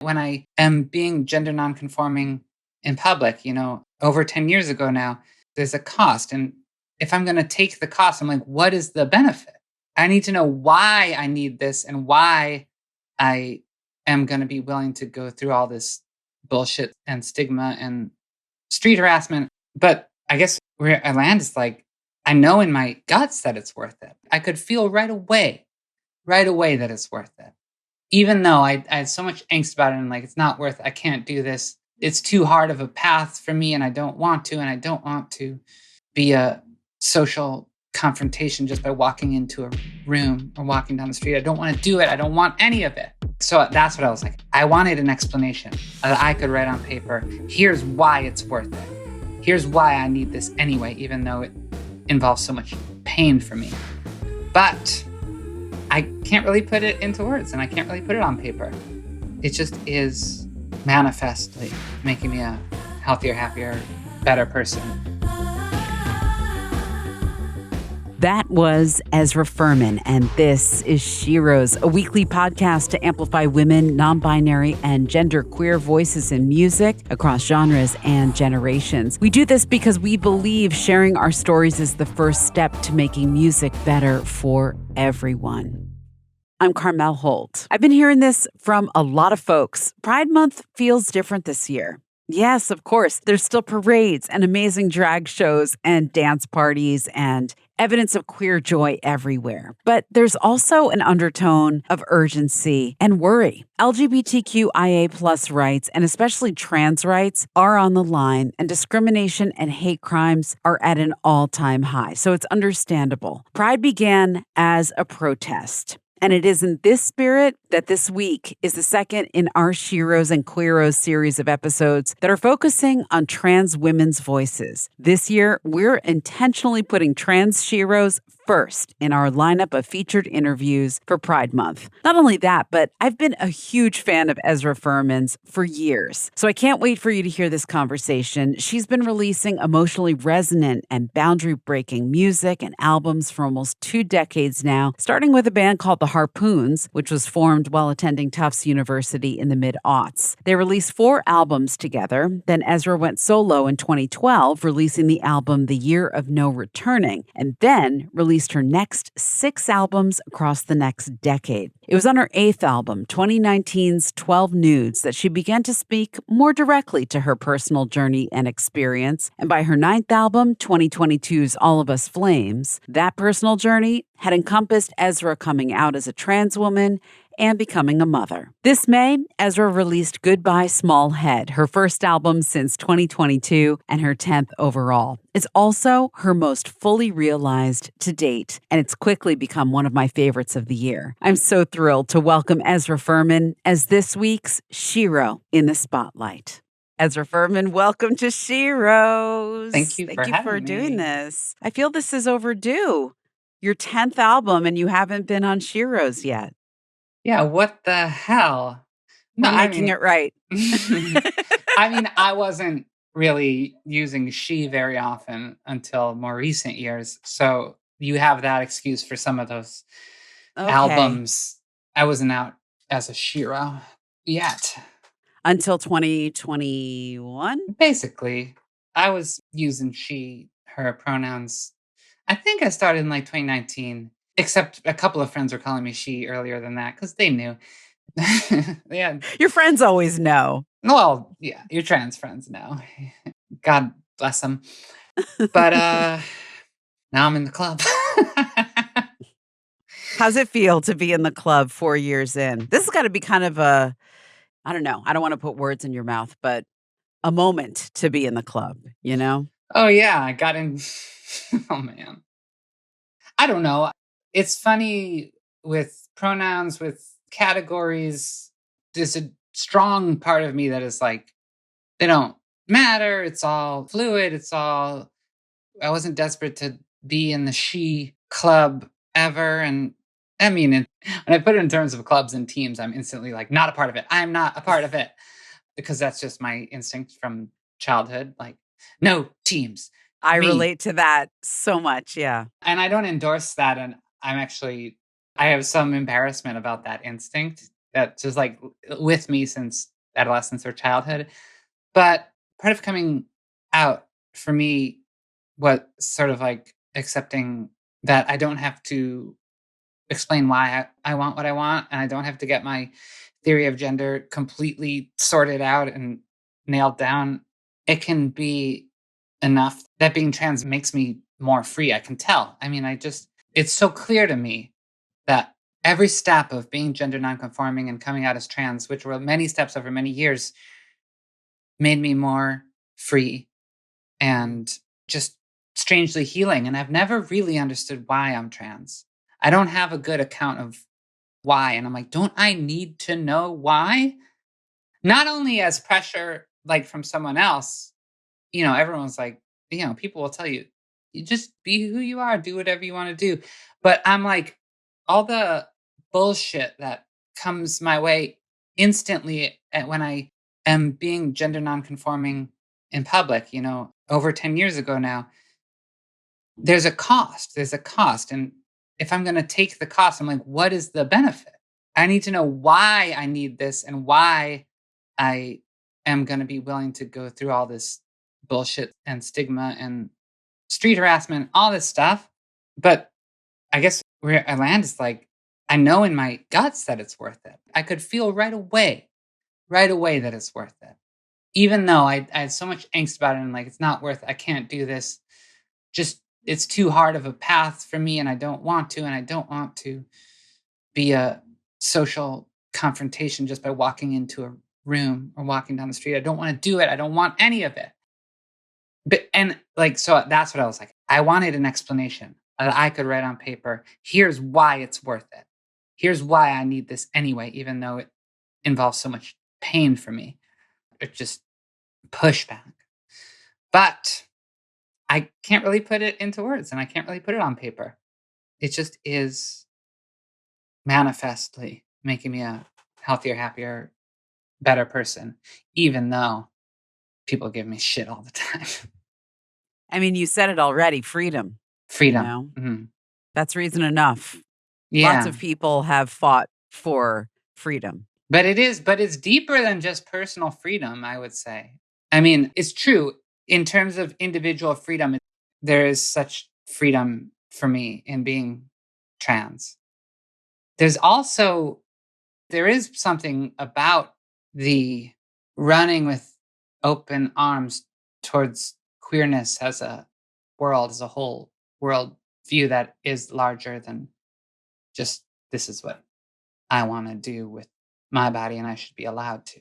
When I am being gender nonconforming in public, over 10 years ago now, there's a cost. And if I'm going to take the cost, I'm like, what is the benefit? I need to know why I need this and why I am going to be willing to go through all this bullshit and stigma and street harassment. But I guess where I land is like, I know in my guts that it's worth it. I could feel right away that it's worth it. Even though I had so much angst about it and like, it's not worth it. I can't do this. It's too hard of a path for me and I don't want to. And I don't want to be a social confrontation just by walking into a room or walking down the street. I don't want to do it. I don't want any of it. So that's what I was like. I wanted an explanation that I could write on paper. Here's why it's worth it. Here's why I need this anyway, even though it involves so much pain for me. But I can't really put it into words and I can't really put it on paper. It just is manifestly making me a healthier, happier, better person. That was Ezra Furman, and this is SHEROES, a weekly podcast to amplify women, non-binary, and genderqueer voices in music across genres and generations. We do this because we believe sharing our stories is the first step to making music better for everyone. I'm Carmel Holt. I've been hearing this from a lot of folks. Pride Month feels different this year. Yes, of course. There's still parades and amazing drag shows and dance parties and evidence of queer joy everywhere. But there's also an undertone of urgency and worry. LGBTQIA plus rights, and especially trans rights, are on the line, and discrimination and hate crimes are at an all-time high. So it's understandable. Pride began as a protest. And it is in this spirit that this week is the second in our SHEROES and QUEEROES series of episodes that are focusing on trans women's voices. This year, we're intentionally putting trans SHEROES first in our lineup of featured interviews for Pride Month. Not only that, but I've been a huge fan of Ezra Furman's for years. So I can't wait for you to hear this conversation. She's been releasing emotionally resonant and boundary-breaking music and albums for almost 2 decades now, starting with a band called the Harpoons, which was formed while attending Tufts University in the mid-aughts. They released 4 albums together. Then Ezra went solo in 2012, releasing the album The Year of No Returning, and then released her next 6 albums across the next decade. It was on her 8th album, 2019's 12 Nudes, that she began to speak more directly to her personal journey and experience. And by her 9th album, 2022's All of Us Flames, that personal journey had encompassed Ezra coming out as a trans woman and becoming a mother. This May, Ezra released Goodbye Small Head, her first album since 2022 and her 10th overall. It's also her most fully realized to date, and it's quickly become one of my favorites of the year. I'm so thrilled to welcome Ezra Furman as this week's Shero in the Spotlight. Ezra Furman, welcome to SHEROES. Thank you for doing me. this. I feel this is overdue. Your 10th album, and you haven't been on SHEROES yet. Yeah, what the hell? We're making it right. I wasn't really using she very often until more recent years. So you have that excuse for some of those albums. I wasn't out as a shero yet. Until 2021? Basically, I was using she, her pronouns. I think I started in like 2019. Except a couple of friends were calling me she earlier than that because they knew. Yeah. Your friends always know. Well, yeah, your trans friends know. God bless them. But now I'm in the club. How's it feel to be in the club 4 years in? This has got to be kind of a, I don't know, I don't want to put words in your mouth, but a moment to be in the club, you know? Oh, yeah, I got in. Oh, man. I don't know. It's funny with pronouns, with categories. There's a strong part of me that is like, they don't matter. It's all fluid. I wasn't desperate to be in the she club ever. And when I put it in terms of clubs and teams, I'm instantly like, not a part of it. I'm not a part of it. Because that's just my instinct from childhood. Like, no teams. I relate to that so much. Yeah. And I don't endorse that. And I have some embarrassment about that instinct that's just like with me since adolescence or childhood. But part of coming out for me was sort of like accepting that I don't have to explain why I want what I want, and I don't have to get my theory of gender completely sorted out and nailed down. It can be enough that being trans makes me more free. I can tell. I mean, it's so clear to me that every step of being gender nonconforming and coming out as trans, which were many steps over many years, made me more free and just strangely healing. And I've never really understood why I'm trans. I don't have a good account of why. And I'm like, don't I need to know why? Not only as pressure, like from someone else, everyone's like, people will tell you, you just be who you are, do whatever you want to do. But I'm like, all the bullshit that comes my way instantly when I am being gender nonconforming in public, over 10 years ago now, there's a cost. There's a cost. And if I'm going to take the cost, I'm like, what is the benefit? I need to know why I need this and why I am going to be willing to go through all this bullshit and stigma and street harassment, all this stuff. But I guess where I land is like, I know in my guts that it's worth it. I could feel right away that it's worth it. Even though I had so much angst about it and like, it's not worth it. I can't do this. Just, it's too hard of a path for me and I don't want to. And I don't want to be a social confrontation just by walking into a room or walking down the street. I don't want to do it. I don't want any of it. So that's what I was like. I wanted an explanation that I could write on paper. Here's why it's worth it. Here's why I need this anyway, even though it involves so much pain for me. It's just pushback. But I can't really put it into words and I can't really put it on paper. It just is manifestly making me a healthier, happier, better person, even though people give me shit all the time. I mean, you said it already, freedom. Freedom. Mm-hmm. That's reason enough. Yeah. Lots of people have fought for freedom. But it's deeper than just personal freedom, I would say. I mean, it's true in terms of individual freedom. There is such freedom for me in being trans. There is something about the running with open arms towards queerness as a whole world view that is larger than just this is what I want to do with my body and I should be allowed to.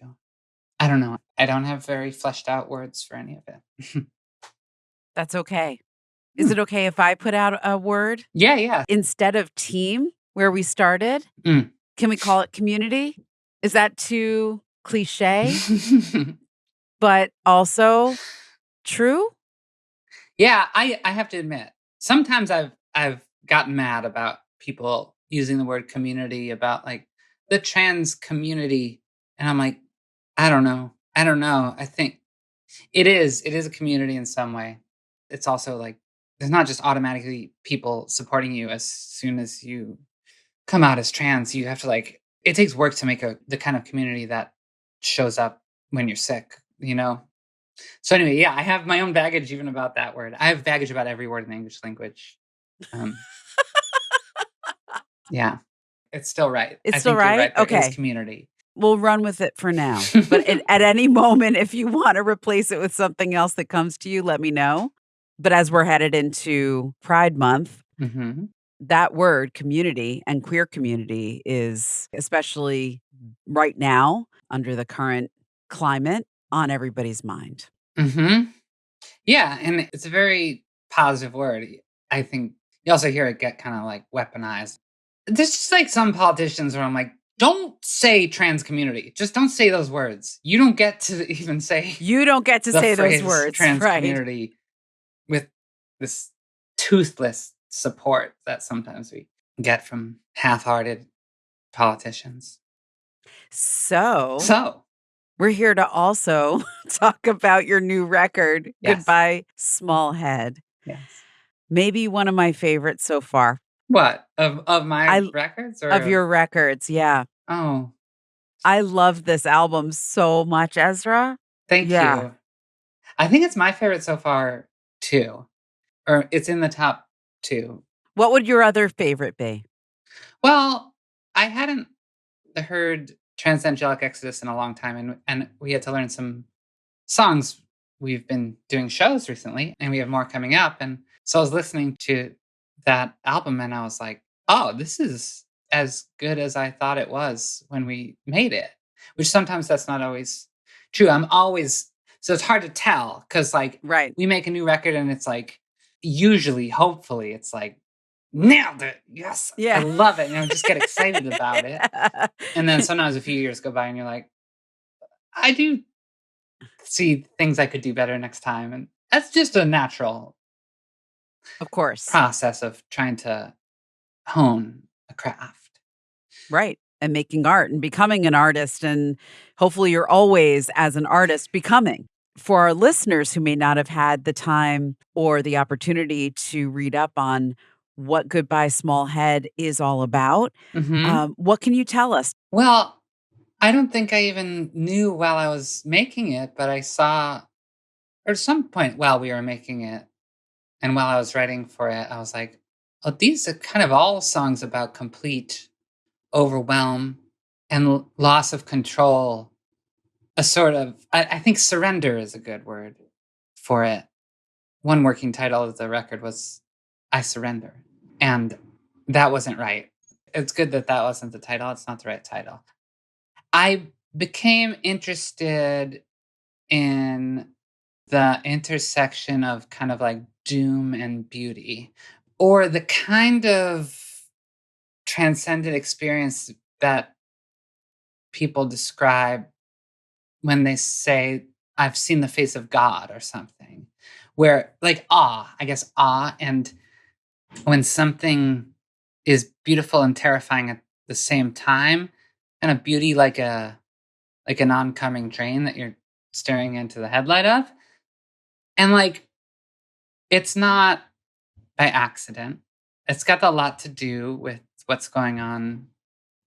I don't know. I don't have very fleshed out words for any of it. That's okay. Is it okay if I put out a word? Yeah. Instead of team, where we started, can we call it community? Is that too cliche? But also true? Yeah, I have to admit, sometimes I've gotten mad about people using the word community, about like the trans community. And I'm like, I don't know. I think it is a community in some way. It's also like, there's not just automatically people supporting you as soon as you come out as trans. You have to it takes work to make the kind of community that shows up when you're sick, So anyway, yeah, I have my own baggage even about that word. I have baggage about every word in the English language. Yeah, it's still right. It's still right? You're right. Okay. It's community. We'll run with it for now. But at any moment, if you want to replace it with something else that comes to you, let me know. But as we're headed into Pride Month, that word community and queer community is, especially right now, under the current climate, on everybody's mind. Yeah, and it's a very positive word. I think you also hear it get kind of like weaponized. There's just like some politicians where I'm like, don't say trans community. Just don't say those words. You don't get to even say. You don't get to say those words. Trans community with this toothless support that sometimes we get from half-hearted politicians. So we're here to also talk about your new record, yes. Goodbye, Small Head. Yes. Maybe one of my favorites so far. What? Of my records? Or of your records, yeah. Oh, I love this album so much, Ezra. Thank Yeah. you. I think it's my favorite so far, too. Or it's in the top 2. What would your other favorite be? Well, I hadn't heard Transangelic Exodus in a long time, and we had to learn some songs. We've been doing shows recently, and we have more coming up, and so I was listening to that album, and I was like, "Oh, this is as good as I thought it was when we made it," which sometimes that's not always true. I'm always so it's hard to tell because, like, Right. we make a new record, and it's like usually, hopefully, it's like, "Nailed it. Yes, I Yeah. love it," just get excited about it. And then sometimes a few years go by and you're like, I do see things I could do better next time. And that's just a natural Of course. process of trying to hone a craft. Right. And making art and becoming an artist. And hopefully you're always, as an artist, becoming. For our listeners who may not have had the time or the opportunity to read up on what Goodbye Small Head is all about, what can you tell us? Well, I don't think I even knew while I was making it, but I saw, or at some point while we were making it and while I was writing for it, I was like, oh, these are kind of all songs about complete overwhelm and loss of control. A sort of, I think surrender is a good word for it. One working title of the record was I Surrender. And that wasn't right. It's good that that wasn't the title. It's not the right title. I became interested in the intersection of kind of like doom and beauty, or the kind of transcendent experience that people describe when they say, I've seen the face of God or something, where like awe, I guess awe, and when something is beautiful and terrifying at the same time, and a beauty like an oncoming train that you're staring into the headlight of. And like, it's not by accident. It's got a lot to do with what's going on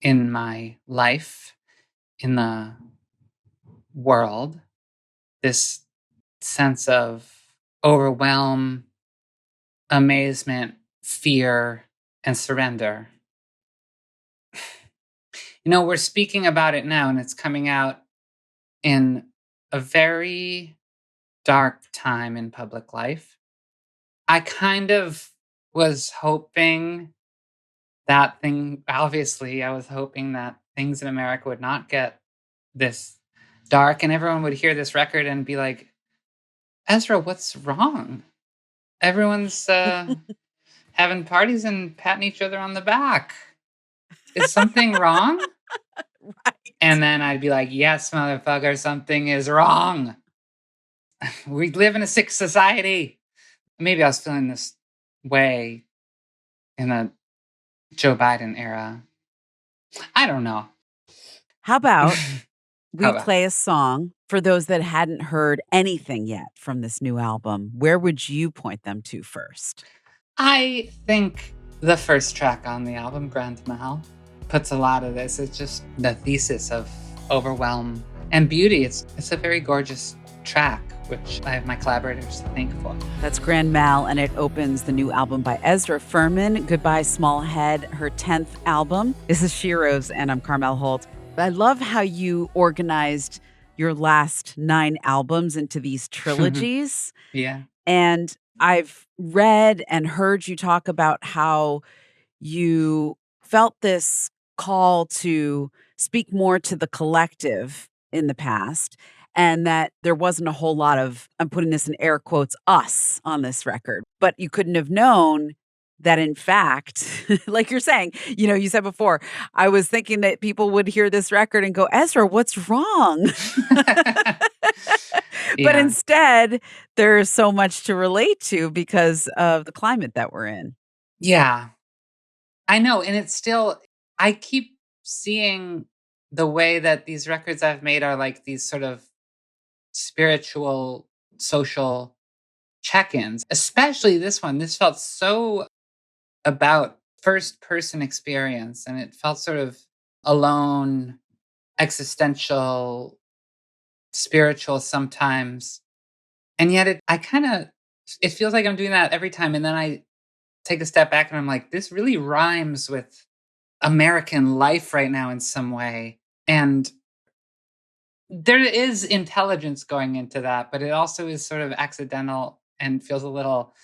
in my life, in the world. This sense of overwhelm, amazement, fear, and surrender. We're speaking about it now, and it's coming out in a very dark time in public life. I kind of was hoping obviously, I was hoping that things in America would not get this dark and everyone would hear this record and be like, Ezra, what's wrong? Everyone's having parties and patting each other on the back. Is something wrong? Right. And then I'd be like, yes, motherfucker, something is wrong. We live in a sick society. Maybe I was feeling this way in the Joe Biden era. I don't know. How about we play a song for those that hadn't heard anything yet from this new album? Where would you point them to first? I think the first track on the album, Grand Mahal, puts a lot of this. It's just the thesis of overwhelm and beauty. It's a very gorgeous track, which I have my collaborators to thank for. That's Grand Mal, and it opens the new album by Ezra Furman, Goodbye Small Head, her 10th album. This is SHEROES, and I'm Carmel Holt. I love how you organized your last 9 albums into these trilogies. Yeah. And I've read and heard you talk about how you felt this call to speak more to the collective in the past, and that there wasn't a whole lot of, I'm putting this in air quotes, us on this record. But you couldn't have known that, in fact, like you're saying, you said before, I was thinking that people would hear this record and go, Ezra, what's wrong? But instead, there's so much to relate to because of the climate that we're in. Yeah, I know. And it's still, I keep seeing the way that these records I've made are like these sort of spiritual, social check-ins, especially this one. This felt so about first person experience, and it felt sort of alone. existential, spiritual sometimes. And yet it feels like I'm doing that every time. And then I take a step back and I'm like, this really rhymes with American life right now in some way. And there is intelligence going into that, but it also is sort of accidental and feels a little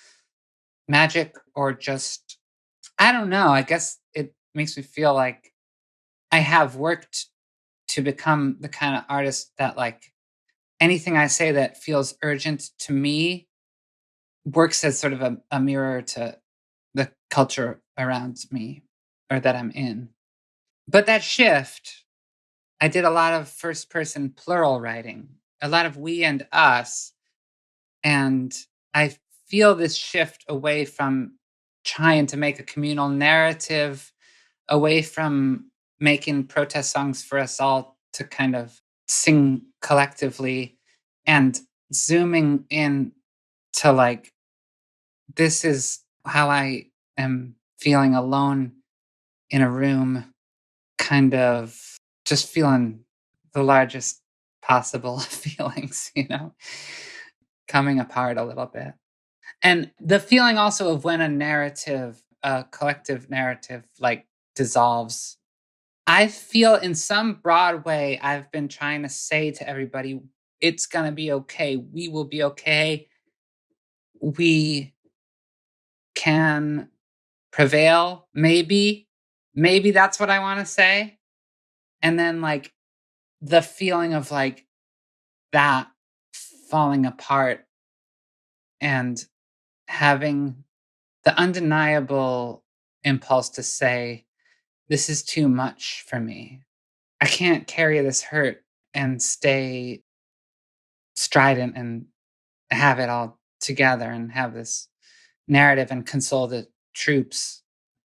magic or just, I don't know. I guess it makes me feel like I have worked to become the kind of artist that, like, anything I say that feels urgent to me works as sort of a mirror to the culture around me or that I'm in. But that shift, I did a lot of first person plural writing, a lot of we and us. And I feel this shift away from trying to make a communal narrative, away from making protest songs for us all to kind of sing collectively, and zooming in to, like, this is how I am feeling alone in a room, kind of just feeling the largest possible feelings, coming apart a little bit. And the feeling also of when a narrative, a collective narrative, like, dissolves. I feel in some broad way, I've been trying to say to everybody, it's going to be okay. We will be okay. We can prevail. Maybe that's what I want to say. And then, like, the feeling of, like, that falling apart and having the undeniable impulse to say, this is too much for me. I can't carry this hurt and stay strident and have it all together and have this narrative and console the troops.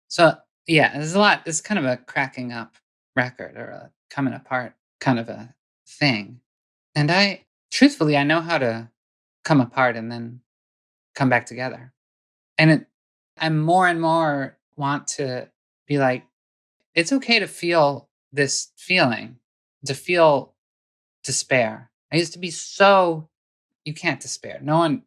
So, yeah, there's a lot. It's kind of a cracking up record or a coming apart kind of a thing. And truthfully, I know how to come apart and then come back together. And I more and more want to be like, it's okay to feel this feeling, to feel despair. I used to be so, you can't despair. No one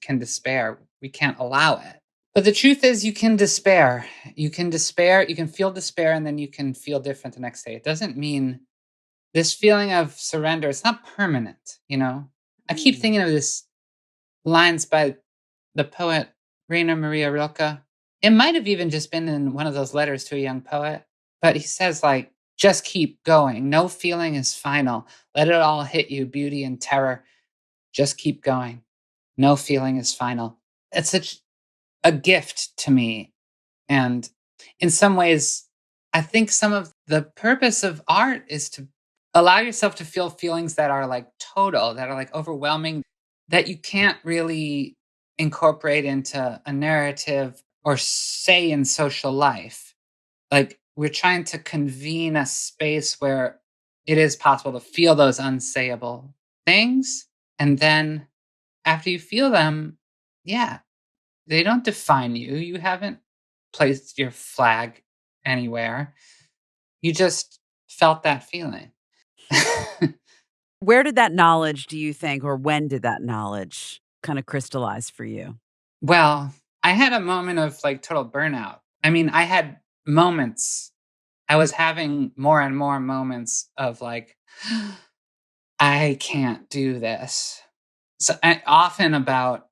can despair. We can't allow it. But the truth is, you can despair. You can despair. You can feel despair, and then you can feel different the next day. It doesn't mean this feeling of surrender. It's not permanent, I keep thinking of this lines by the poet Rainer Maria Rilke. It might have even just been in one of those letters to a young poet, but he says, like, just keep going. No feeling is final. Let it all hit you, beauty and terror. Just keep going. No feeling is final. It's such a gift to me. And in some ways, I think some of the purpose of art is to allow yourself to feel feelings that are, like, total, that are, like, overwhelming, that you can't really incorporate into a narrative or say in social life. Like, we're trying to convene a space where it is possible to feel those unsayable things. And then after you feel them, yeah, they don't define you. You haven't placed your flag anywhere. You just felt that feeling. Where did that knowledge, do you think, or when did that knowledge kind of crystallize for you? Well, I had a moment of, like, total burnout. I mean, I had moments. I was having more and more moments of, like, I can't do this. So often about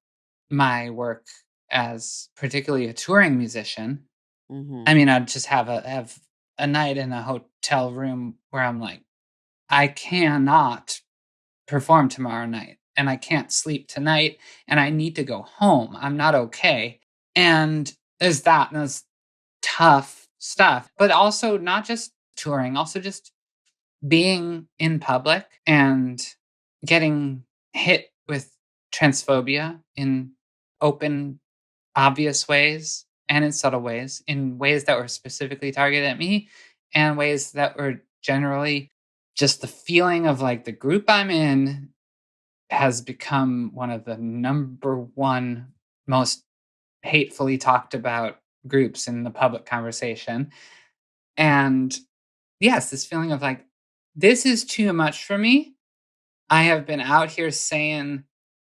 my work as particularly a touring musician. I mean, I'd just have a night in a hotel room where I'm like, I cannot perform tomorrow night and I can't sleep tonight and I need to go home. I'm not okay. And there's that and there's tough stuff, but also not just touring, also just being in public and getting hit with transphobia in open, obvious ways and in subtle ways, in ways that were specifically targeted at me and ways that were generally just the feeling of, like, the group I'm in has become one of the number one most hatefully talked about groups in the public conversation. And yes, this feeling of, like, this is too much for me. I have been out here saying,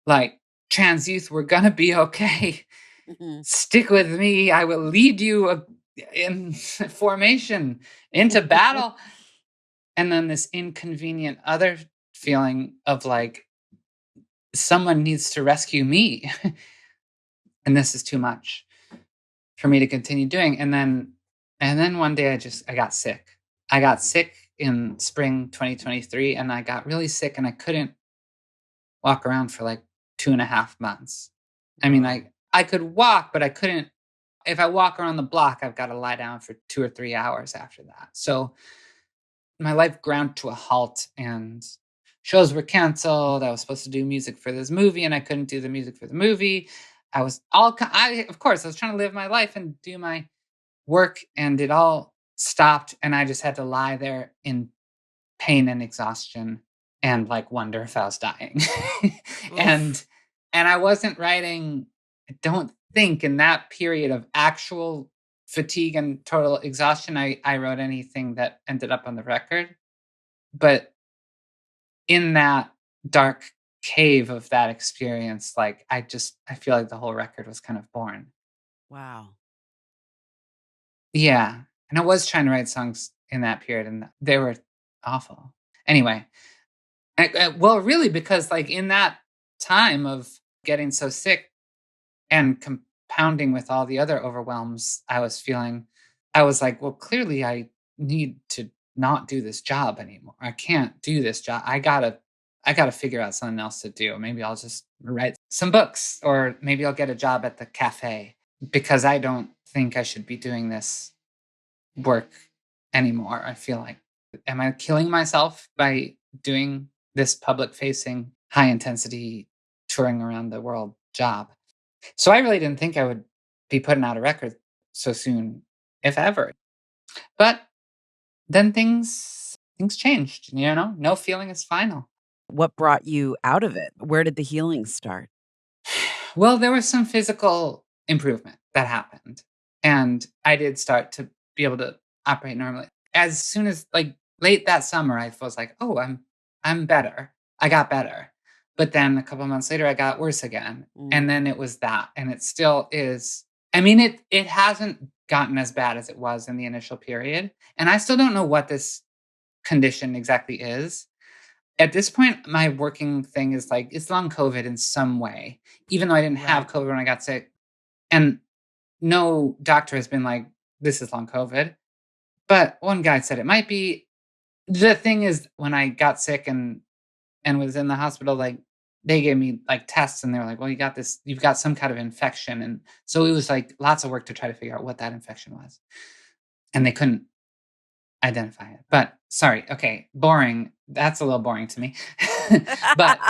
like, trans youth, we're going to be okay. Mhm. Stick with me. I will lead you in formation into battle. And then this inconvenient other feeling of like, someone needs to rescue me. And this is too much for me to continue doing. And then one day I got sick. I got sick in spring 2023, and I got really sick and I couldn't walk around for like 2.5 months. I mean, Whoa. I could walk, but I couldn't. If I walk around the block, I've got to lie down for 2 or 3 hours after that. So my life ground to a halt, and shows were canceled. I was supposed to do music for this movie, and I couldn't do the music for the movie. Of course, I was trying to live my life and do my work, and it all stopped, and I just had to lie there in pain and exhaustion and like wonder if I was dying. Oof. and and I wasn't writing, I don't think in that period of actual fatigue and total exhaustion, I wrote anything that ended up on the record. But in that dark cave of that experience, like I feel like the whole record was kind of born. Wow. Yeah. And I was trying to write songs in that period, and they were awful. Anyway, well, really, because like in that time of getting so sick and compounding with all the other overwhelms I was feeling, I was like, well, clearly I need to not do this job anymore. I can't do this job. I gotta figure out something else to do. Maybe I'll just write some books, or maybe I'll get a job at the cafe, because I don't think I should be doing this work anymore. I feel like, am I killing myself by doing this public facing, high intensity, touring around the world job? So I really didn't think I would be putting out a record so soon, if ever. But then things changed, no feeling is final. What brought you out of it? Where did the healing start? Well, there was some physical improvement that happened, and I did start to be able to operate normally. As soon as like late that summer, I was like, "Oh, I'm better. I got better." But then a couple months later, I got worse again, and Mm, then it was that, and it still is. I mean, it hasn't gotten as bad as it was in the initial period, and I still don't know what this condition exactly is. At this point, my working thing is like, it's long COVID in some way, even though I didn't have right. COVID when I got sick. And no doctor has been like, this is long COVID. But one guy said it might be. The thing is, when I got sick and was in the hospital, like they gave me like tests, and they were like, well, you've got some kind of infection. And so it was like lots of work to try to figure out what that infection was. And they couldn't identify it. But sorry, okay, boring. That's a little boring to me. but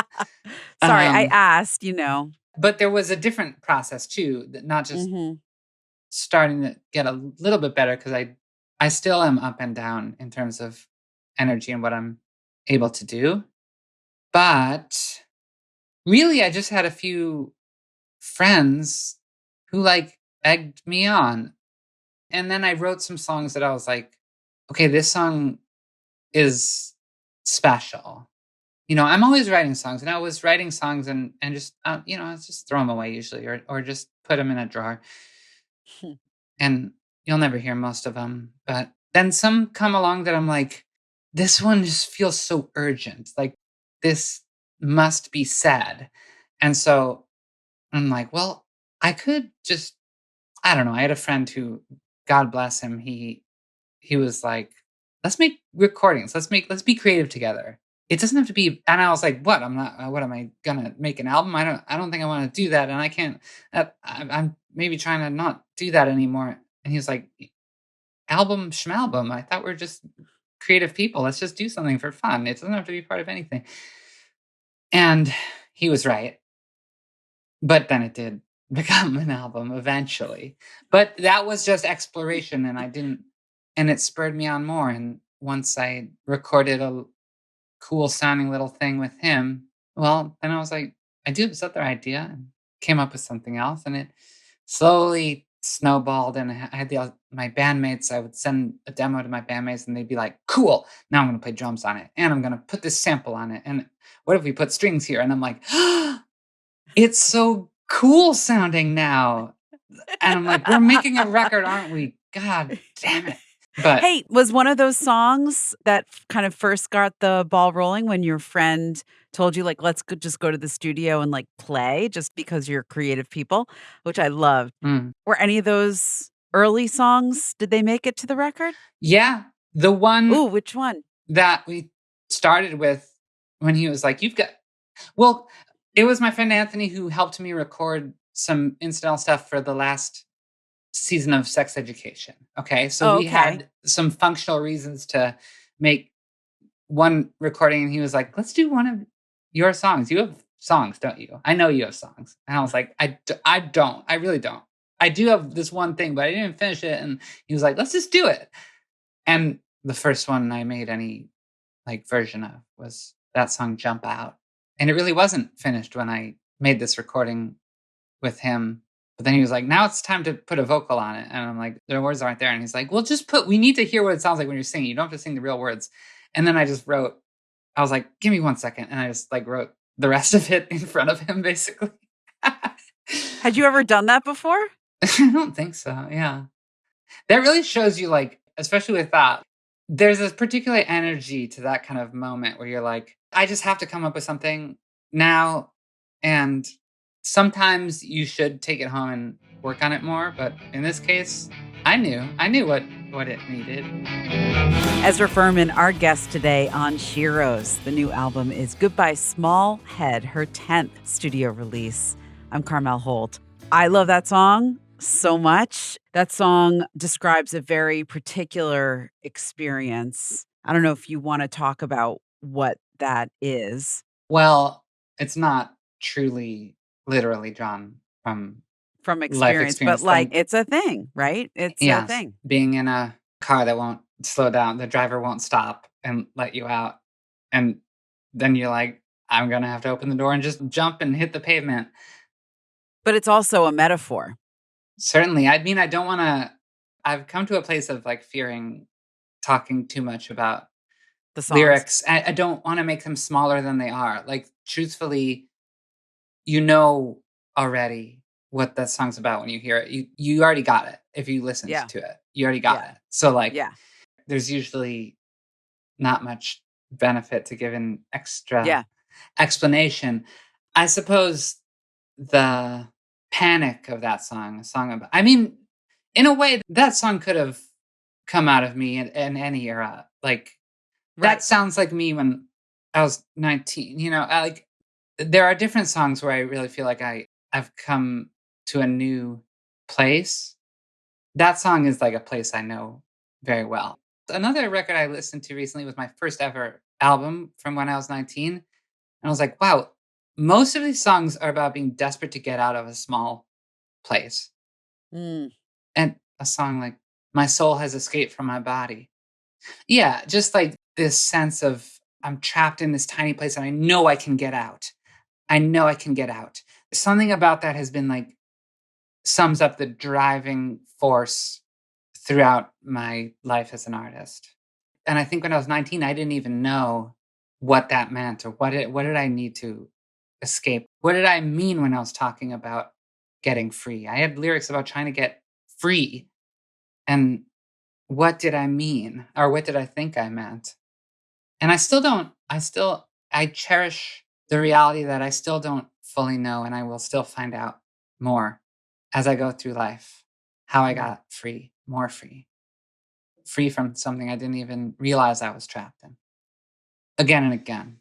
Sorry, I um asked. but there was a different process too, that not just Mhm. starting to get a little bit better, because I still am up and down in terms of energy and what I'm able to do. But really, I just had a few friends who like egged me on. And then I wrote some songs that I was like, okay, this song is special. I'm always writing songs, and I was writing songs and just, I just throw them away usually, or just put them in a drawer, and you'll never hear most of them. But then some come along that I'm like, this one just feels so urgent. Like, this must be said. And so I'm like, well, I could just, I don't know. I had a friend who, God bless him, he was like, let's make recordings. Let's be creative together. It doesn't have to be. And I was like, what? I'm not, what am I gonna make an album? I don't think I want to do that. And I can't, I'm maybe trying to not do that anymore. And he was like, album schmalbum. I thought we are just creative people. Let's just do something for fun. It doesn't have to be part of anything. And he was right. But then it did become an album eventually. But that was just exploration, and and it spurred me on more. And once I recorded a cool sounding little thing with him, well, then I was like, I do have this other idea, and came up with something else, and it slowly snowballed. And I had the my bandmates, I would send a demo to my bandmates and they'd be like, cool, now I'm going to play drums on it. And I'm going to put this sample on it. And what if we put strings here? And I'm like, it's so cool sounding now. And I'm like, we're making a record, aren't we? God damn it. But hey, was one of those songs that kind of first got the ball rolling when your friend told you, like, just go to the studio and like play just because you're creative people, which I loved. Were any of those early songs, did they make it to the record? Yeah. The one Ooh, which one? that we started with when he was like, well, it was my friend Anthony who helped me record some incidental stuff for the last season of Sex Education. Okay. So we had some functional reasons to make one recording, and he was like, let's do one of your songs. You have songs, don't you? I know you have songs. And I was like, I don't. I really don't. I do have this one thing, but I didn't finish it. And he was like, let's just do it. And the first one I made any like version of was that song Jump Out. And it really wasn't finished when I made this recording with him. But then he was like, now it's time to put a vocal on it. And I'm like, the words aren't there. And he's like, well, we need to hear what it sounds like when you're singing. You don't have to sing the real words. And then I was like, give me 1 second. And I just like wrote the rest of it in front of him, basically. Had you ever done that before? I don't think so. Yeah. That really shows you, like, especially with that, there's this particular energy to that kind of moment where you're like, I just have to come up with something now. And sometimes you should take it home and work on it more. But in this case, I knew what it needed. Ezra Furman, our guest today on SHEROES. The new album is Goodbye Small Head, her 10th studio release. I'm Carmel Holt. I love that song so much. That song describes a very particular experience. I don't know if you want to talk about what that is. Well, it's not truly literally drawn from experience, but like it's a thing, right? It's a thing. Being in a car that won't slow down, the driver won't stop and let you out. And then you're like, I'm going to have to open the door and just jump and hit the pavement. But it's also a metaphor. Certainly. I mean, I've come to a place of like fearing talking too much about the songs. Lyrics. I don't want to make them smaller than they are. Like, truthfully, you know already what that song's about when you hear it. You already got it. If you listened to it, you already got it. So like, there's usually not much benefit to give an extra explanation. I suppose the panic of that song, I mean, in a way, that song could have come out of me in any era. Like, that sounds like me when I was 19. You know, there are different songs where I really feel like I've come to a new place. That song is like a place I know very well. Another record I listened to recently was my first ever album from when I was 19. And I was like, wow, most of these songs are about being desperate to get out of a small place. And a song like My Soul Has Escaped from My Body. Yeah, just like this sense of I'm trapped in this tiny place and I know I can get out. I know I can get out. Something about that has been like, sums up the driving force throughout my life as an artist. And I think when I was 19, I didn't even know what that meant or what did I need to escape? What did I mean when I was talking about getting free? I had lyrics about trying to get free. And what did I mean? Or what did I think I meant? And I still don't. I cherish the reality that I still don't fully know, and I will still find out more as I go through life, how I got free, more free from something I didn't even realize I was trapped in. Again and again,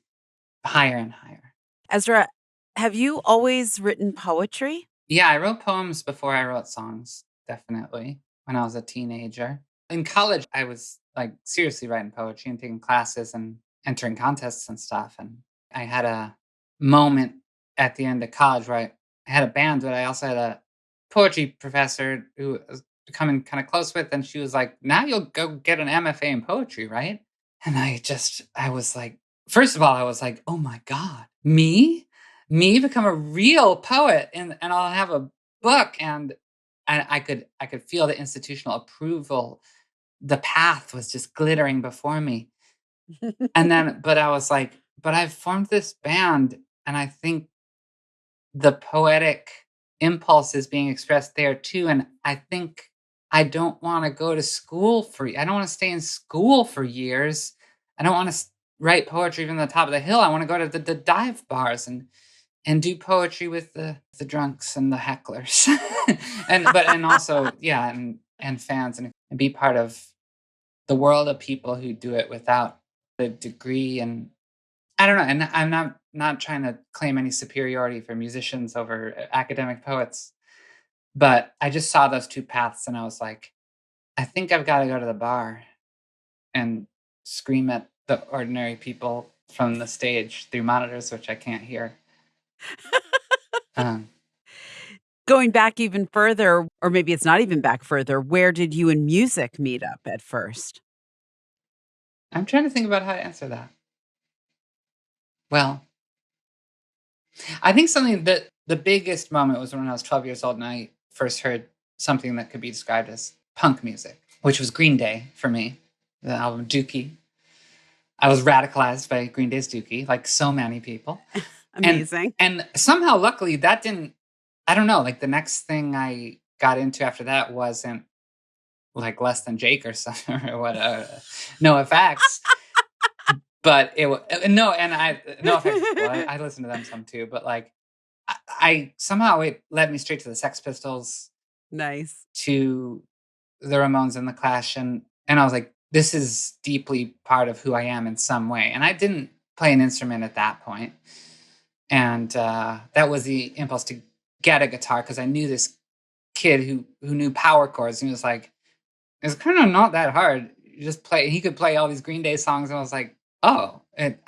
higher and higher. Ezra, have you always written poetry? Yeah, I wrote poems before I wrote songs, definitely, when I was a teenager. In college, I was like seriously writing poetry and taking classes and entering contests and stuff. And I had a moment at the end of college where I had a band, but I also had a poetry professor who I was becoming kind of close with. And she was like, now you'll go get an MFA in poetry, right? And I was like, first of all, I was like, oh my God, me become a real poet and I'll have a book and I could feel the institutional approval. The path was just glittering before me. And then, but I was like, but I've formed this band, and I think the poetic impulse is being expressed there too. And I think I don't want to go to school I don't want to stay in school for years. I don't want to write poetry from the top of the hill. I want to go to the dive bars and do poetry with the drunks and the hecklers. and also, yeah, and fans, and be part of the world of people who do it without the degree. And I don't know, and I'm not trying to claim any superiority for musicians over academic poets, but I just saw those two paths and I was like, I think I've got to go to the bar and scream at the ordinary people from the stage through monitors, which I can't hear. Going back even further, or maybe it's not even back further, where did you and music meet up at first? I'm trying to think about how to answer that. Well, I think something that the biggest moment was when I was 12 years old and I first heard something that could be described as punk music, which was Green Day for me, the album Dookie. I was radicalized by Green Day's Dookie, like so many people. Amazing. And somehow, luckily, that didn't, I don't know, like the next thing I got into after that wasn't like Less Than Jake or something or what, no effects. But it was, no, and no effects. Well, I listened to them some too, but like, I somehow it led me straight to the Sex Pistols. Nice. To the Ramones and the Clash. And I was like, this is deeply part of who I am in some way. And I didn't play an instrument at that point. And that was the impulse to get a guitar, because I knew this kid who knew power chords. And he was like, it's kind of not that hard. You just play. He could play all these Green Day songs. And I was like, oh,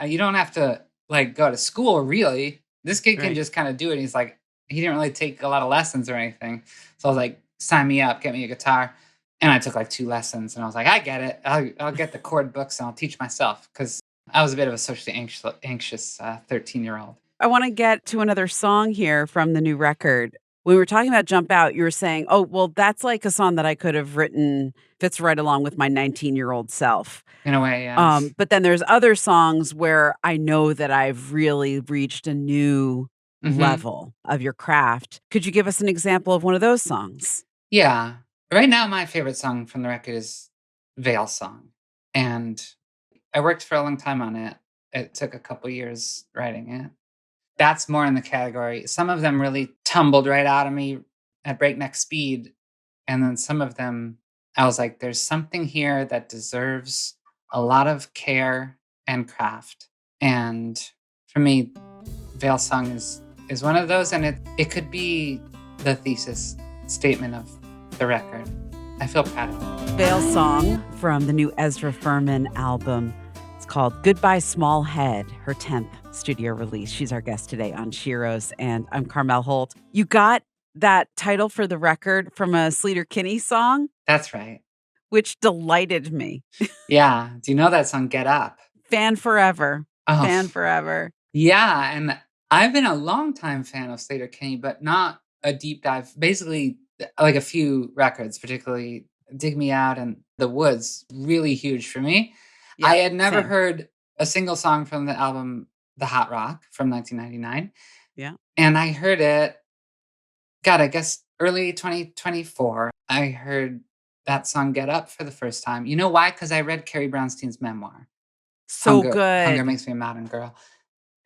you don't have to like go to school, really. This kid can just kind of do it. He's like, he didn't really take a lot of lessons or anything. So I was like, sign me up, get me a guitar. And I took like 2 lessons and I was like, I get it. I'll get the chord books and I'll teach myself, because I was a bit of a socially anxious 13-year-old. I want to get to another song here from the new record. When we were talking about Jump Out, you were saying, oh, well, that's like a song that I could have written, fits right along with my 19-year-old self. In a way, yeah. But then there's other songs where I know that I've really reached a new level of your craft. Could you give us an example of one of those songs? Yeah. Right now, my favorite song from the record is Veil Song. And I worked for a long time on it. It took a couple years writing it. That's more in the category. Some of them really tumbled right out of me at breakneck speed. And then some of them, I was like, there's something here that deserves a lot of care and craft. And for me, Veil Song is one of those. And it could be the thesis statement of the record. I feel proud of it. Veil Song from the new Ezra Furman album. It's called Goodbye Small Head, her 10th studio release. She's our guest today on Sheroes, and I'm Carmel Holt. You got that title for the record from a Sleater-Kinney song? That's right. Which delighted me. Yeah. Do you know that song, Get Up? Fan forever. Oh. Fan forever. Yeah, and I've been a longtime fan of Sleater-Kinney, but not a deep dive. Basically, like a few records, particularly Dig Me Out and The Woods, really huge for me. Yeah, I had never heard a single song from the album The Hot Rock from 1999. Yeah. And I heard it, God, I guess early 2024, I heard that song Get Up for the first time. You know why? Because I read Carrie Brownstein's memoir. So good. Hunger Makes Me a Modern Girl.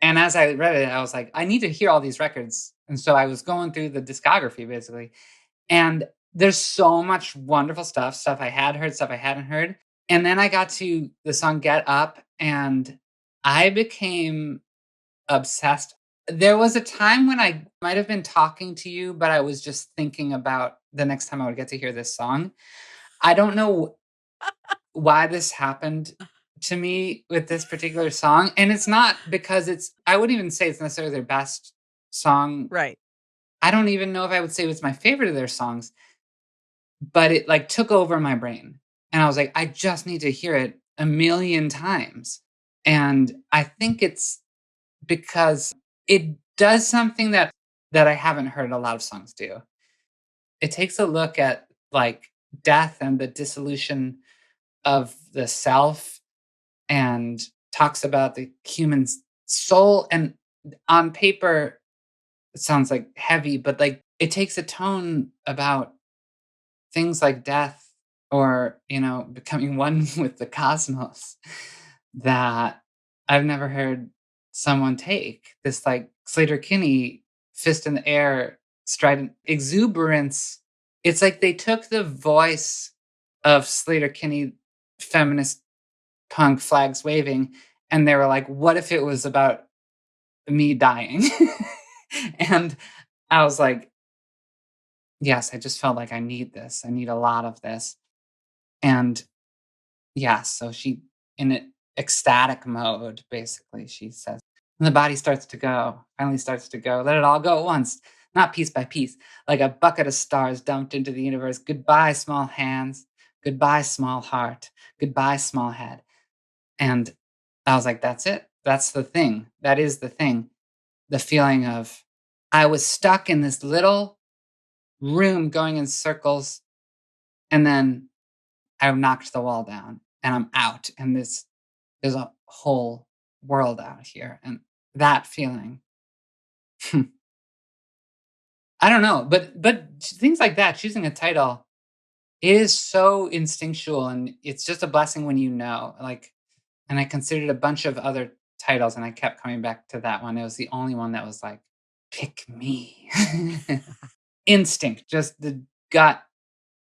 And as I read it, I was like, I need to hear all these records. And so I was going through the discography, basically. And there's so much wonderful stuff I had heard, stuff I hadn't heard. And then I got to the song Get Up, and I became obsessed. There was a time when I might have been talking to you, but I was just thinking about the next time I would get to hear this song. I don't know why this happened to me with this particular song. And it's not because I wouldn't even say it's necessarily their best song. Right. I don't even know if I would say it's my favorite of their songs, but it like took over my brain. And I was like, I just need to hear it a million times. And I think it's because it does something that I haven't heard a lot of songs do. it takes a look at like death and the dissolution of the self, and talks about the human soul. And on paper, it sounds like heavy, but like it takes a tone about things like death, or, becoming one with the cosmos, that I've never heard someone take. This like Slater Kinney, fist in the air, strident exuberance. It's like they took the voice of Slater Kinney, feminist punk, flags waving, and they were like, what if it was about me dying? And I was like, yes, I just felt like I need this. I need a lot of this. And yeah, so she, in an ecstatic mode, basically, she says, and the body starts to go, finally starts to go. Let it all go at once, not piece by piece, like a bucket of stars dumped into the universe. Goodbye, small hands. Goodbye, small heart. Goodbye, small head. And I was like, that's it. That's the thing. That is the thing. The feeling of, I was stuck in this little room going in circles, and then I knocked the wall down and I'm out. And there's a whole world out here. And that feeling, I don't know, but things like that, choosing a title is so instinctual, and it's just a blessing when like, and I considered a bunch of other titles and I kept coming back to that one. It was the only one that was like, pick me. Instinct, just the gut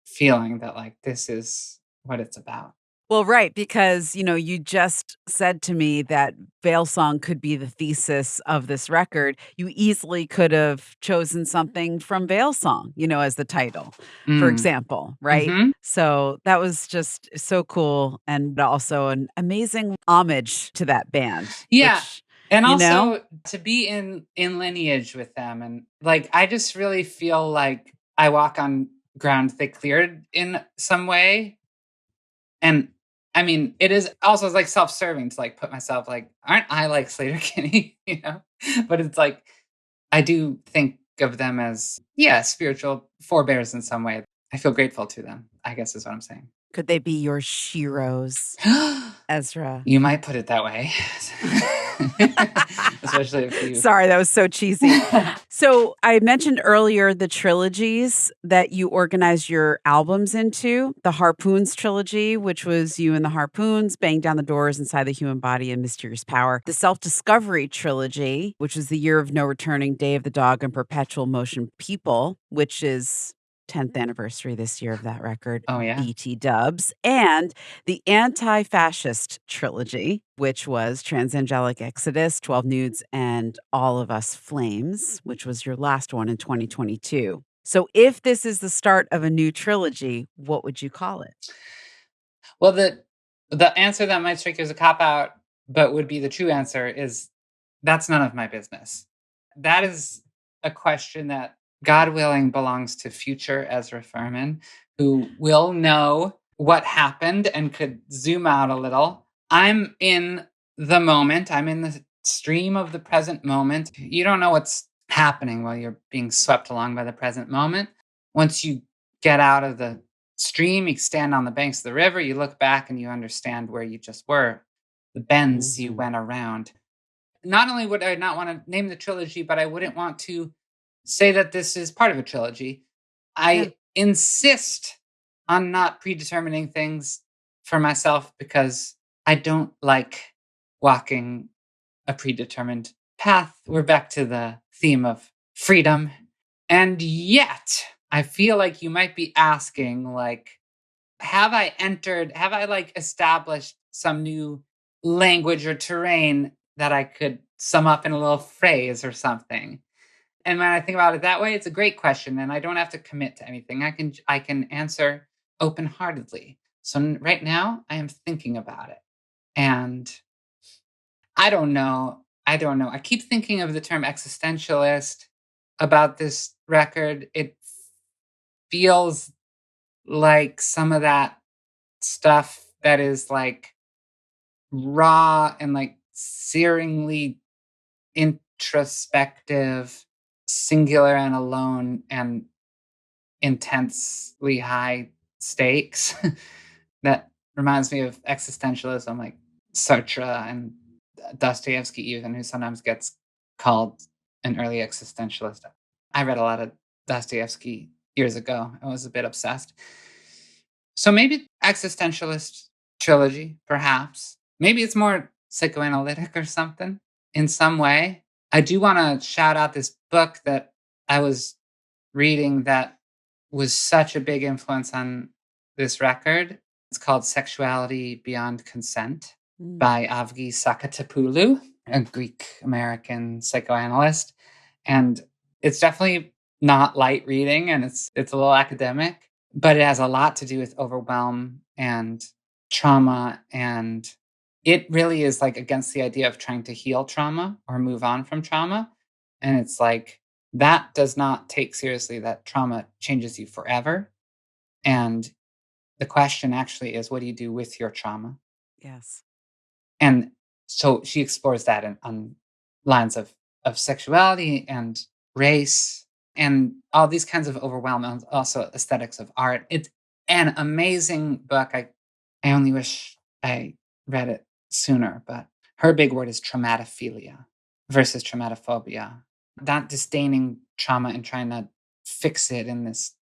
feeling that like, this is what it's about. Well, right, because, you just said to me that Veil Song could be the thesis of this record. You easily could have chosen something from Veil Song, as the title, for Mm. example, right? Hmm. So that was just so cool, and also an amazing homage to that band, Yeah. which, And you know? also to be in lineage with them, and like I just really feel like I walk on ground they cleared in some way. And I mean, it is also like self-serving to like put myself like, aren't I like Slater Kinney? But it's like I do think of them as, yeah, spiritual forebears in some way. I feel grateful to them, I guess is what I'm saying. Could they be your sheroes, Ezra? You might put it that way. Especially if you. Sorry, that was so cheesy. So I mentioned earlier the trilogies that you organized your albums into. The Harpoons trilogy, which was you and the Harpoons, Bang Down the Doors, Inside the Human Body, and Mysterious Power. The Self-Discovery trilogy, which was The Year of No Returning, Day of the Dog, and Perpetual Motion People, which is 10th anniversary this year of that record, Oh, yeah. BT Dubs, and the Anti-Fascist trilogy, which was Transangelic Exodus, 12 Nudes, and All of Us Flames, which was your last one in 2022. So if this is the start of a new trilogy, what would you call it? Well, the answer that might strike you as a cop-out, but would be the true answer, is that's none of my business. That is a question that, God willing, belongs to future Ezra Furman, who will know what happened and could zoom out a little. I'm in the moment. I'm in the stream of the present moment. You don't know what's happening while you're being swept along by the present moment. Once you get out of the stream, you stand on the banks of the river, you look back and you understand where you just were, the bends you went around. Not only would I not want to name the trilogy, but I wouldn't want to say that this is part of a trilogy. I insist on not predetermining things for myself because I don't like walking a predetermined path. We're back to the theme of freedom. And yet, I feel like you might be asking, like, have I like established some new language or terrain that I could sum up in a little phrase or something? And when I think about it that way, it's a great question, and I don't have to commit to anything. I can answer open-heartedly. So right now, I am thinking about it, and I don't know. I keep thinking of the term existentialist about this record. It feels like some of that stuff that is like raw and like searingly introspective, singular and alone, and intensely high stakes. That reminds me of existentialism, like Sartre and Dostoevsky, even, who sometimes gets called an early existentialist. I read a lot of Dostoevsky years ago. I was a bit obsessed. So maybe existentialist trilogy, perhaps. Maybe it's more psychoanalytic or something in some way. I do want to shout out this book that I was reading that was such a big influence on this record. It's called Sexuality Beyond Consent by Avgi Sakatopoulou, a Greek-American psychoanalyst. And it's definitely not light reading, and it's a little academic, but it has a lot to do with overwhelm and trauma. And it really is like against the idea of trying to heal trauma or move on from trauma. And it's like, that does not take seriously that trauma changes you forever. And the question actually is, what do you do with your trauma? Yes. And so she explores that on lines of sexuality and race and all these kinds of overwhelm, and also aesthetics of art. It's an amazing book. I only wish I read it sooner, but her big word is traumatophilia versus traumatophobia. Not disdaining trauma and trying to fix it in this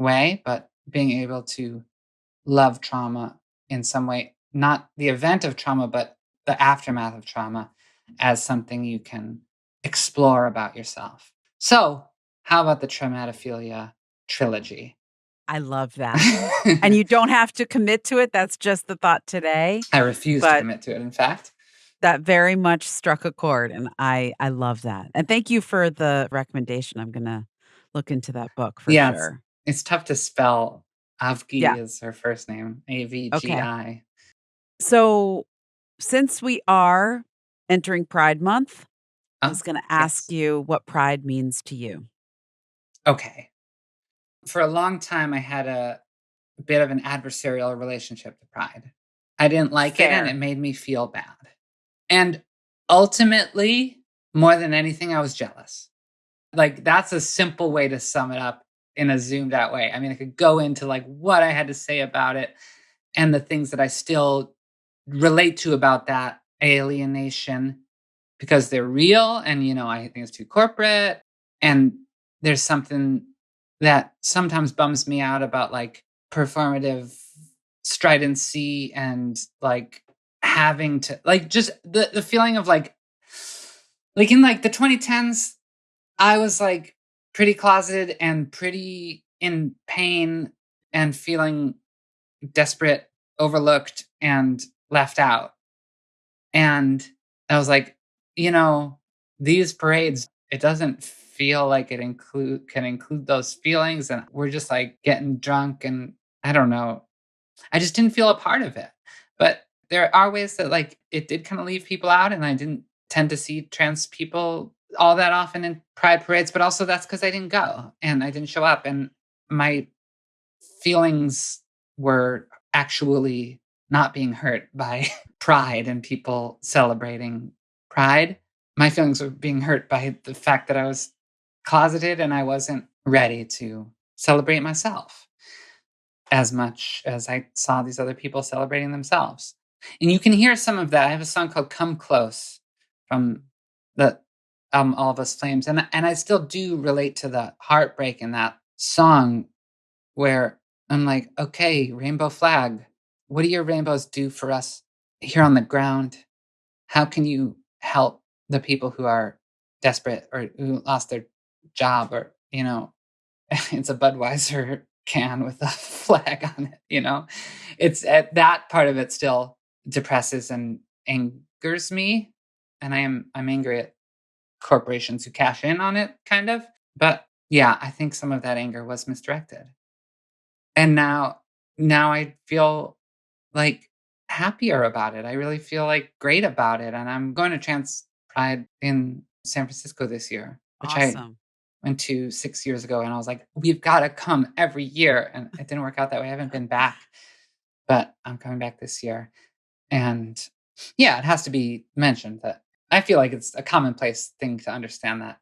way, but being able to love trauma in some way, not the event of trauma, but the aftermath of trauma as something you can explore about yourself. So, how about the traumatophilia trilogy? I love that. And you don't have to commit to it. That's just the thought today. I refuse to commit to it, in fact. That very much struck a chord, and I love that. And thank you for the recommendation. I'm going to look into that book for sure. It's tough to spell. Avgi Yeah. is her first name, Avgi. Okay. So, since we are entering Pride Month, I was going to ask you what pride means to you. Okay. For a long time, I had a bit of an adversarial relationship to pride. I didn't like it, and it made me feel bad. And ultimately, more than anything, I was jealous. Like, that's a simple way to sum it up in a zoomed out way. I mean, I could go into like what I had to say about it and the things that I still relate to about that alienation, because they're real, and I think it's too corporate, and there's something that sometimes bums me out about like performative stridency and like having to like just the feeling of like in like the 2010s, I was like pretty closeted and pretty in pain and feeling desperate, overlooked, and left out. And I was like, these parades, it doesn't feel like it can include those feelings. And we're just like getting drunk, and I don't know. I just didn't feel a part of it. But there are ways that like it did kind of leave people out, and I didn't tend to see trans people all that often in pride parades, but also that's because I didn't go and I didn't show up. And my feelings were actually not being hurt by pride and people celebrating pride. My feelings were being hurt by the fact that I was closeted and I wasn't ready to celebrate myself as much as I saw these other people celebrating themselves. And you can hear some of that. I have a song called Come Close from the All of Us Flames. And I still do relate to the heartbreak in that song, where I'm like, okay, rainbow flag, what do your rainbows do for us here on the ground? How can you help the people who are desperate or who lost their job, or, it's a Budweiser can with a flag on it, it's that part of it still depresses and angers me. And I'm angry at corporations who cash in on it, kind of. But yeah, I think some of that anger was misdirected. And now I feel like happier about it. I really feel like great about it. And I'm going to Trans Pride in San Francisco this year, which Awesome. I went to 6 years ago. And I was like, we've got to come every year. And it didn't work out that way. I haven't been back, but I'm coming back this year. And yeah, it has to be mentioned that I feel like it's a commonplace thing to understand that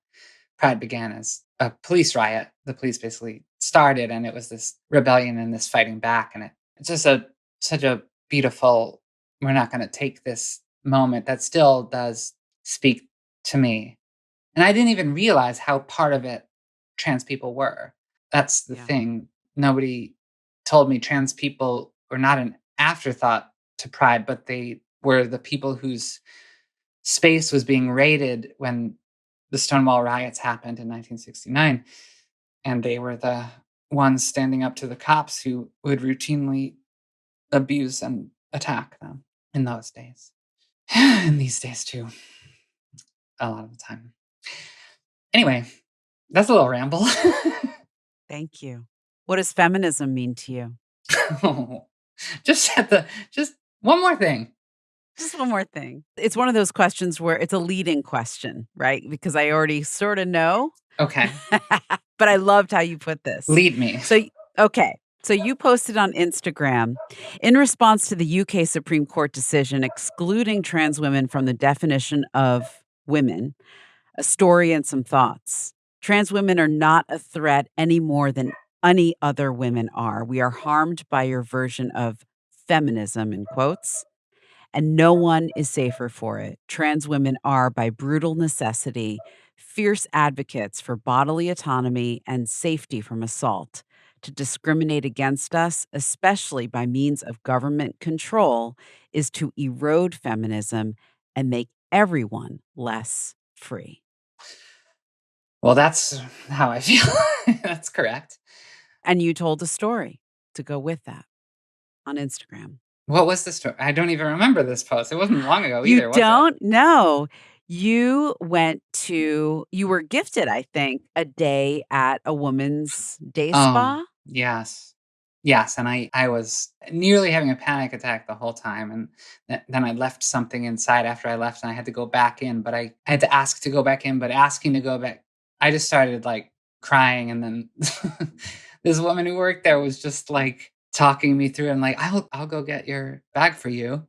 Pride began as a police riot. The police basically started, and it was this rebellion and this fighting back. And it's just such a beautiful, we're not going to take this moment that still does speak to me. And I didn't even realize how part of it trans people were. That's the thing. Nobody told me trans people were not an afterthought to Pride, but they were the people whose space was being raided when the Stonewall riots happened in 1969. And they were the ones standing up to the cops who would routinely abuse and attack them in those days. And these days too, a lot of the time. Anyway, that's a little ramble. Thank you. What does feminism mean to you? Just one more thing. Just one more thing. It's one of those questions where it's a leading question, right? Because I already sort of know. Okay. But I loved how you put this. Lead me. So you posted on Instagram, in response to the UK Supreme Court decision excluding trans women from the definition of women, a story and some thoughts. Trans women are not a threat any more than any other women are. We are harmed by your version of feminism, in quotes, and no one is safer for it. Trans women are, by brutal necessity, fierce advocates for bodily autonomy and safety from assault. To discriminate against us, especially by means of government control, is to erode feminism and make everyone less free. Well, that's how I feel. That's correct. And you told a story to go with that on Instagram. What was the story? I don't even remember this post. It wasn't long ago either, You don't know. You were gifted, I think, a day at a woman's day spa. Yes. Yes. And I was nearly having a panic attack the whole time. And then I left something inside after I left, and I had to go back in, but I had to ask to go back in, but asking to go back, I just started like crying. And then this woman who worked there was just like talking me through, and like, I'll go get your bag for you.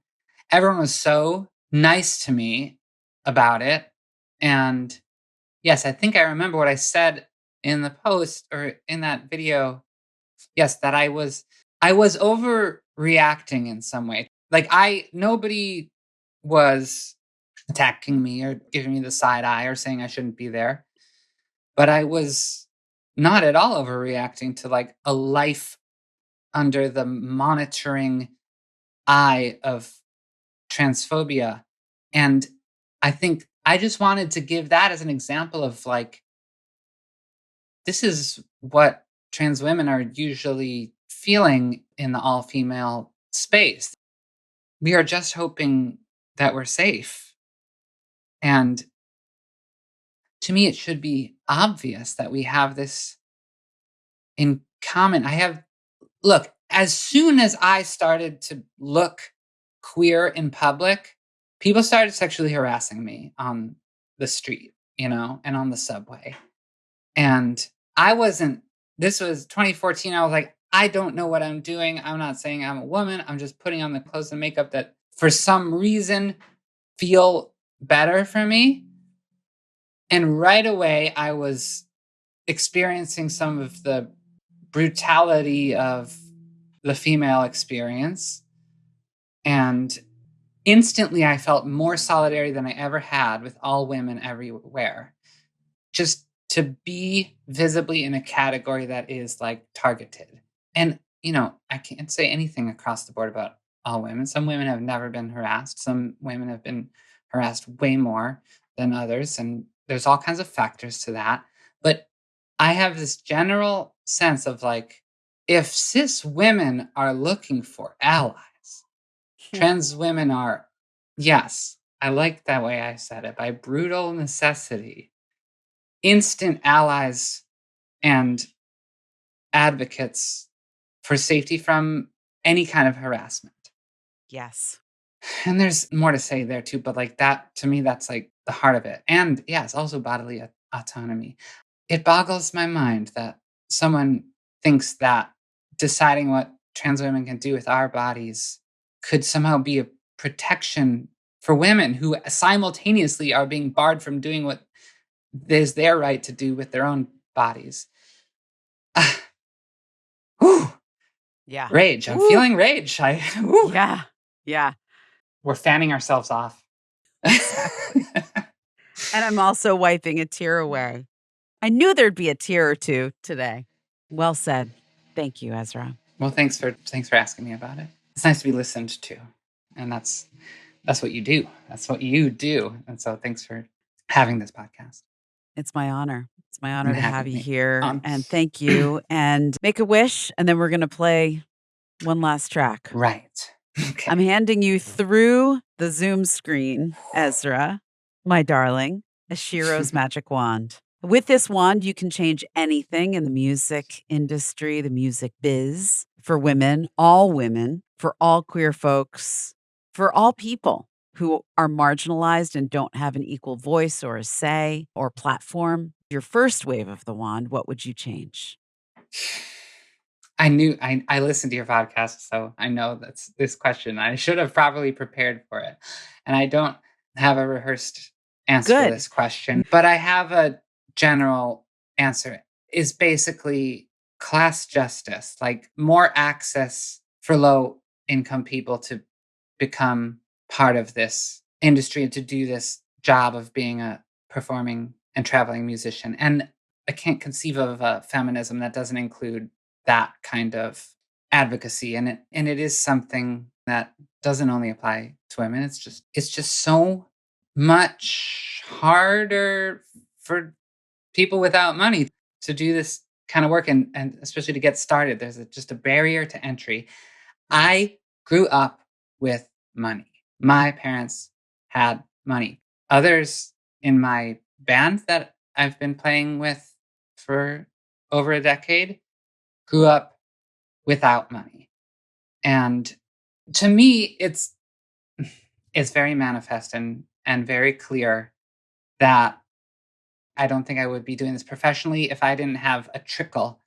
Everyone was so nice to me about it. And yes, I think I remember what I said in the post or in that video. Yes, that I was overreacting in some way. Like nobody was attacking me or giving me the side eye or saying I shouldn't be there. But I was not at all overreacting to like a life under the monitoring eye of transphobia. And I think I just wanted to give that as an example of like, this is what trans women are usually feeling in the all-female space. We are just hoping that we're safe. And to me, it should be obvious that we have this in common. Look, as soon as I started to look queer in public, people started sexually harassing me on the street, and on the subway. And this was 2014. I was like, I don't know what I'm doing. I'm not saying I'm a woman. I'm just putting on the clothes and makeup that for some reason feel better for me. And right away, I was experiencing some of the brutality of the female experience. And instantly, I felt more solidarity than I ever had with all women everywhere. Just to be visibly in a category that is like targeted. And, I can't say anything across the board about all women. Some women have never been harassed. Some women have been harassed way more than others. And there's all kinds of factors to that. But I have this general sense of like, if cis women are looking for allies, trans women are, yes, I like that way I said it, by brutal necessity, instant allies and advocates for safety from any kind of harassment. Yes. And there's more to say there too, but like that, to me, that's like the heart of it. And yes, also bodily autonomy. It boggles my mind that someone thinks that deciding what trans women can do with our bodies could somehow be a protection for women who simultaneously are being barred from doing what is their right to do with their own bodies. Yeah. Rage. I'm Woo. feeling rage. Woo. Yeah. Yeah. We're fanning ourselves off. Exactly. And I'm also wiping a tear away. I knew there'd be a tear or two today. Well said. Thank you, Ezra. Well, thanks for asking me about it. It's nice to be listened to, and that's what you do. That's what you do. And so, thanks for having this podcast It's my honor. It's my honor and to have having you me here. on. And thank you. And make a wish. And then we're going to play one last track. Right. Okay. I'm handing you through the Zoom screen, Ezra, my darling, a SHEROES magic wand. With this wand, you can change anything in the music industry, the music biz, for women, for all queer folks, for all people who are marginalized and don't have an equal voice or a say or platform. Your first wave of the wand, what would you change? I listened to your podcast, so I know that's this question. I should have probably prepared for it. And I don't have a rehearsed answer Good. to this question, but I have a general answer. Is basically class justice, like more access for low income people to become part of this industry and to do this job of being a performing and traveling musician. And I can't conceive of a feminism that doesn't include that kind of advocacy. And it is something that doesn't only apply to women. It's just so much harder for people without money to do this kind of work, and especially to get started. There's just a barrier to entry. I grew up with money. My parents had money. Others in my band that I've been playing with for over a decade grew up without money. And to me, it's very manifest and very clear that I don't think I would be doing this professionally if I didn't have a trickle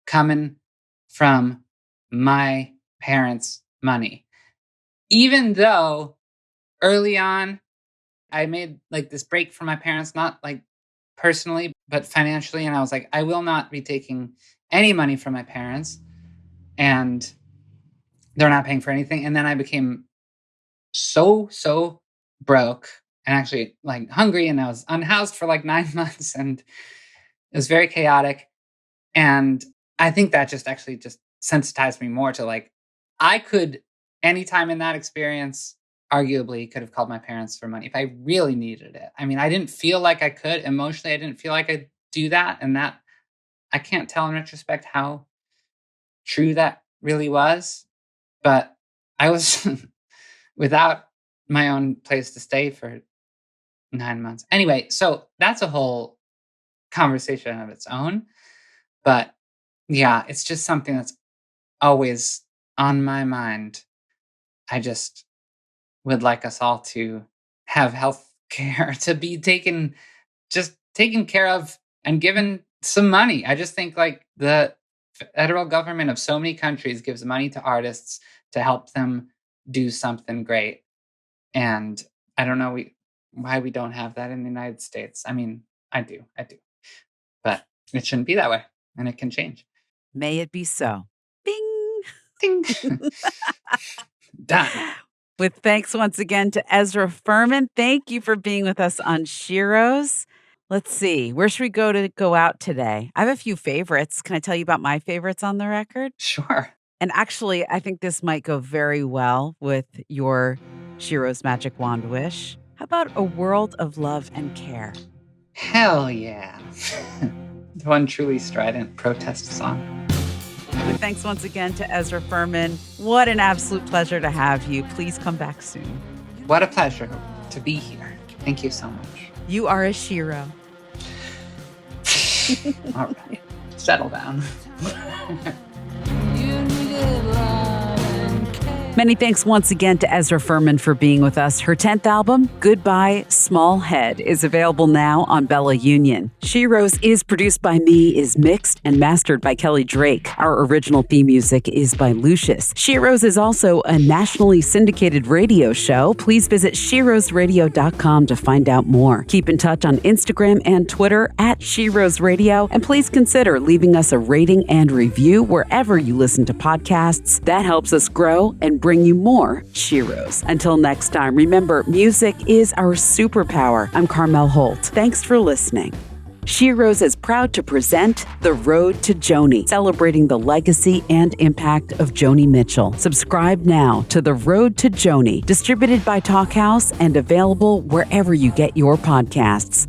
coming from my parents' money. Even though early on I made like this break from my parents, not like personally, but financially. And I was like, I will not be taking any money from my parents, and they're not paying for anything. And then I became so broke and actually like hungry, and I was unhoused for like 9 months, and it was very chaotic. And I think that just sensitized me more to like, I could anytime in that experience arguably could have called my parents for money if I really needed it. I mean, I didn't feel like I could emotionally. I didn't feel like I'd do that. And that I can't tell in retrospect how true that really was. But I was without my own place to stay for 9 months. Anyway, so that's a whole conversation of its own. But yeah, it's just something that's always on my mind. I just would like us all to have health care, to be taken care of and given some money. I just think like the federal government of so many countries gives money to artists to help them do something great. And I don't know why we don't have that in the United States. I mean, I do. But it shouldn't be that way, and it can change. May it be so. Bing. Ding. Done. With thanks once again to Ezra Furman. Thank you for being with us on SHEROES. Let's see. Where should we go out today? I have a few favorites. Can I tell you about my favorites on the record? Sure. And actually, I think this might go very well with your SHEROES magic wand wish. How about A World of Love and Care? Hell yeah. The one truly strident protest song. With thanks once again to Ezra Furman. What an absolute pleasure to have you. Please come back soon. What a pleasure to be here. Thank you so much. You are a shero. All right. Settle down. You needed love and care. Many thanks once again to Ezra Furman for being with us. Her 10th album, Goodbye Small Head, is available now on Bella Union. SHEROES is produced by me, is mixed and mastered by Kelly Drake. Our original theme music is by Lucius. SHEROES is also a nationally syndicated radio show. Please visit SHEROESradio.com to find out more. Keep in touch on Instagram and Twitter at SHEROES Radio, and please consider leaving us a rating and review wherever you listen to podcasts. That helps us grow and bring you more SHEROES. Until next time, remember, music is our superpower. I'm Carmel Holt. Thanks for listening. SHEROES is proud to present The Road to Joni, celebrating the legacy and impact of Joni Mitchell. Subscribe now to The Road to Joni, distributed by Talkhouse and available wherever you get your podcasts.